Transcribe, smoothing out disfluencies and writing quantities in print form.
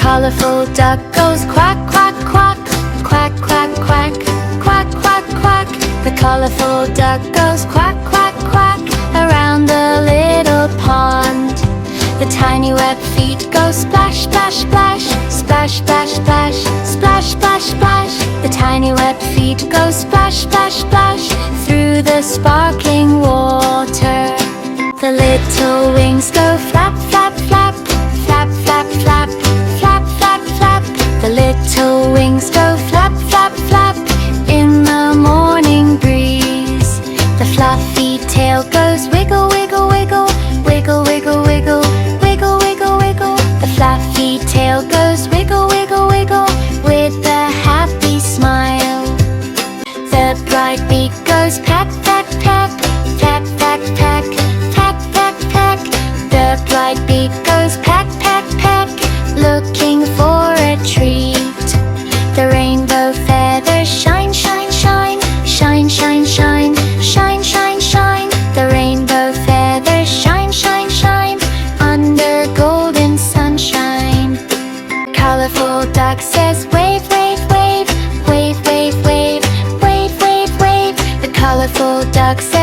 colourful duck goes quack, quack, quack, quack, quack, quack, quack, quack, quack. The colourful duck goes quack, quack, quack around the little pond. The tiny wet feet go splash, splash, splash, splash, splash, splash, splash, splash, splash. The tiny wet feet go splash, splash, splash through the sparkling water. The little wings go flap, flap, flap, flap, flap, flap, flap, flap, flap. The little wings go flap, flap, flap in the morning breeze. The fluffy tail goes wiggle, wiggle, wiggle, wiggle, wiggle, wiggle, wiggle, wiggle, wiggle. The fluffy tail goes wiggle, wiggle, wiggle with a happy smile. The bright beak goes peck, peck, peck, peck, peck, peck, peck, peck, peck. The bright beak goes peck, peck, peck, looking for a treat. The rainbow feathers shine, shine, shine, shine, shine, shine, shine, shine, shine. The rainbow feathers shine, shine, shine under golden sunshine. Colourful duck says wave, wave, wave, wave, wave, wave, wave, wave, wave. The colourful duck says